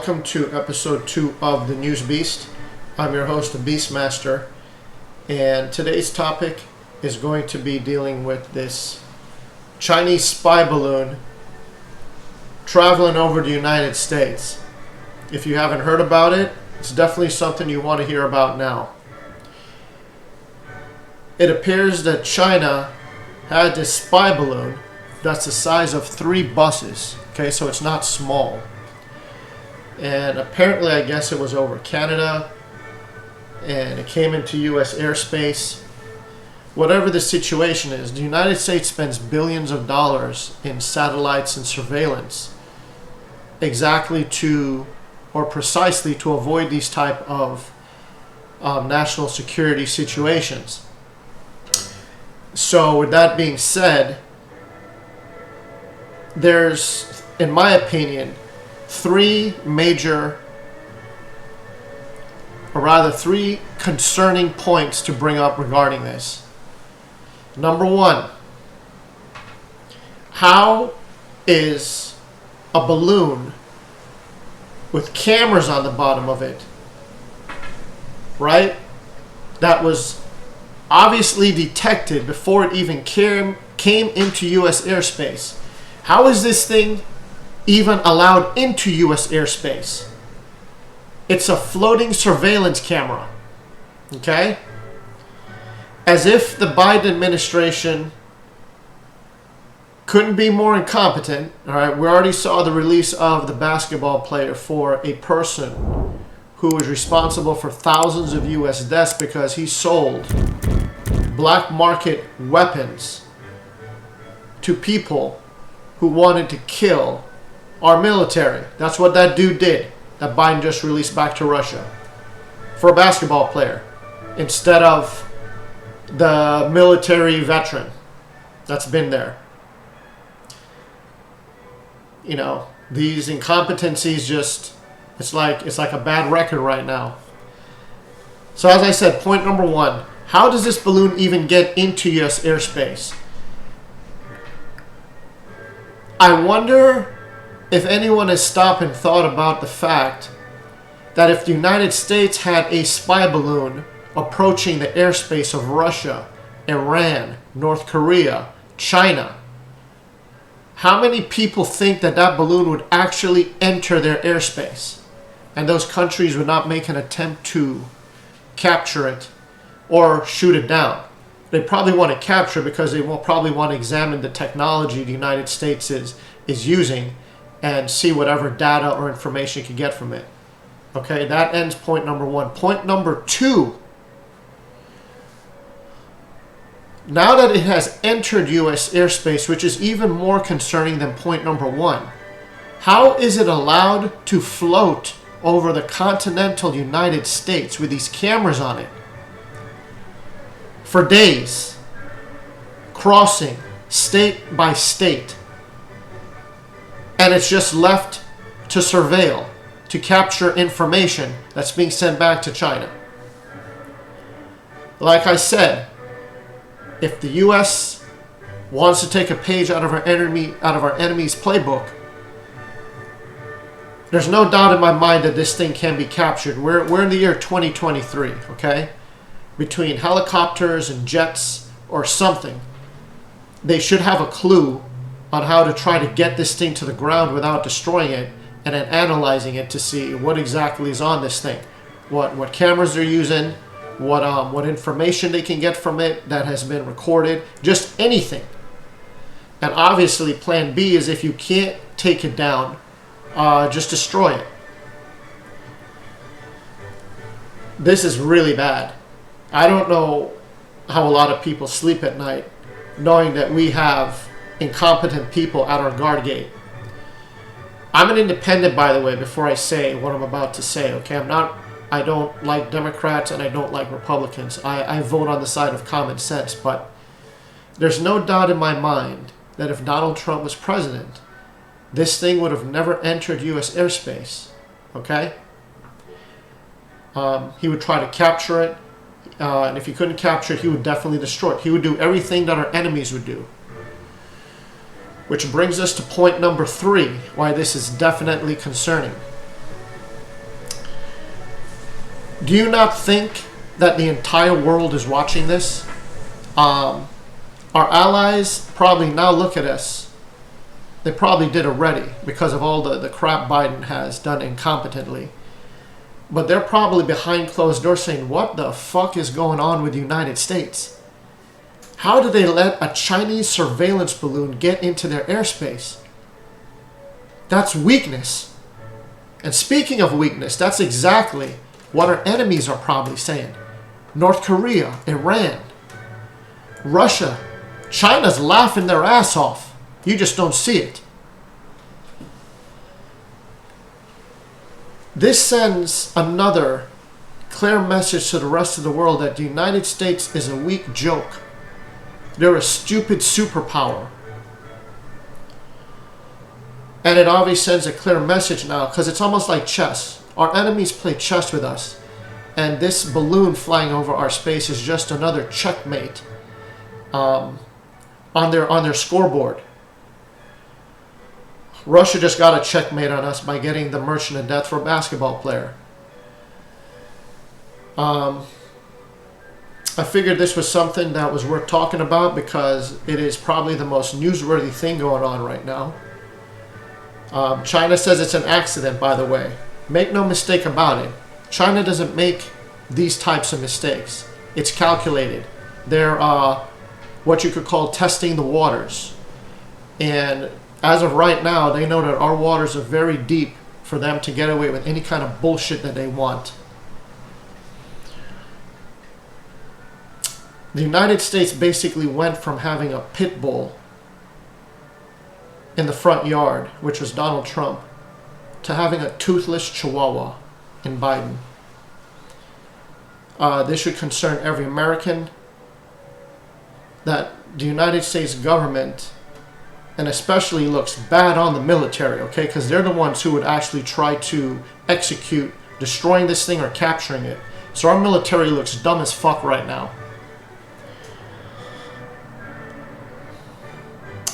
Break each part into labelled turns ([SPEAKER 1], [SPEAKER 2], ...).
[SPEAKER 1] welcome to episode 2 of The News Beast. I'm your host, the Beastmaster, and today's topic is going to be dealing with this Chinese spy balloon traveling over the United States. If you haven't heard about it, it's definitely something you want to hear about now. It appears that China had this spy balloon that's the size of 3 buses. Okay, so it's not small. And apparently, I guess it was over Canada, and it came into U.S. airspace. Whatever the situation is, the United States spends billions of dollars in satellites and surveillance exactly to, or precisely to avoid these type of national security situations. So with that being said, there's, in my opinion, three concerning points to bring up regarding this. Number one, how is a balloon with cameras on the bottom of it, right, that was obviously detected before it even came into U.S. airspace? How is this thing even allowed into U.S. airspace? It's a floating surveillance camera. Okay? As if the Biden administration couldn't be more incompetent. All right, we already saw the release of the basketball player for a person who was responsible for thousands of U.S. deaths because he sold black market weapons to people who wanted to kill our military. That's what that dude did, that Biden just released back to Russia, for a basketball player instead of the military veteran that's been there. You know, these incompetencies just, it's like a bad record right now. So as I said, point number one, how does this balloon even get into U.S. airspace? I wonder if anyone has stopped and thought about the fact that if the United States had a spy balloon approaching the airspace of Russia, Iran, North Korea, China, how many people think that that balloon would actually enter their airspace? And those countries would not make an attempt to capture it or shoot it down. They probably want to capture it because they will probably want to examine the technology the United States is using and see whatever data or information you can get from it. Okay, that ends point number one. Point number two, now that it has entered U.S. airspace, which is even more concerning than point number one, how is it allowed to float over the continental United States with these cameras on it for days, crossing state by state, and it's just left to surveil, to capture information that's being sent back to China? Like I said, if the U.S. wants to take a page out of our enemy's playbook, there's no doubt in my mind that this thing can be captured. We're in the year 2023, okay? Between helicopters and jets or something, they should have a clue on how to try to get this thing to the ground without destroying it, and then analyzing it to see what exactly is on this thing, what cameras they're using, what information they can get from it that has been recorded, just anything. And obviously plan B is, if you can't take it down, just destroy it. This is really bad. I don't know how a lot of people sleep at night knowing that we have incompetent people at our guard gate. I'm an independent, by the way, before I say what I'm about to say, okay? I don't like Democrats and I don't like Republicans. I vote on the side of common sense, but there's no doubt in my mind that if Donald Trump was president, this thing would have never entered U.S. airspace, okay? He would try to capture it, and if he couldn't capture it, he would definitely destroy it. He would do everything that our enemies would do. Which brings us to point number 3, why this is definitely concerning. Do you not think that the entire world is watching this? Our allies probably now look at us. They probably did already because of all the crap Biden has done incompetently. But they're probably behind closed doors saying, what the fuck is going on with the United States? How did they let a Chinese surveillance balloon get into their airspace? That's weakness. And speaking of weakness, that's exactly what our enemies are probably saying. North Korea, Iran, Russia, China's laughing their ass off. You just don't see it. This sends another clear message to the rest of the world that the United States is a weak joke. They're a stupid superpower. And it obviously sends a clear message now because it's almost like chess. Our enemies play chess with us. And this balloon flying over our space is just another checkmate on their scoreboard. Russia just got a checkmate on us by getting the Merchant of Death for a basketball player. I figured this was something that was worth talking about because it is probably the most newsworthy thing going on right now. China says it's an accident, by the way. Make no mistake about it. China doesn't make these types of mistakes. It's calculated. They're what you could call testing the waters. And as of right now, they know that our waters are very deep for them to get away with any kind of bullshit that they want. The United States basically went from having a pit bull in the front yard, which was Donald Trump, to having a toothless chihuahua in Biden. This should concern every American, that the United States government, and especially looks bad on the military, okay? Because they're the ones who would actually try to execute destroying this thing or capturing it. So our military looks dumb as fuck right now.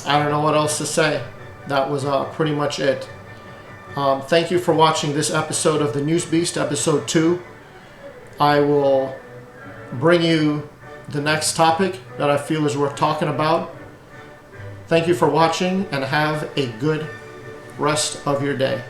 [SPEAKER 1] I don't know what else to say. That was pretty much it. Thank you for watching this episode of The News Beast, episode 2. I will bring you the next topic that I feel is worth talking about. Thank you for watching and have a good rest of your day.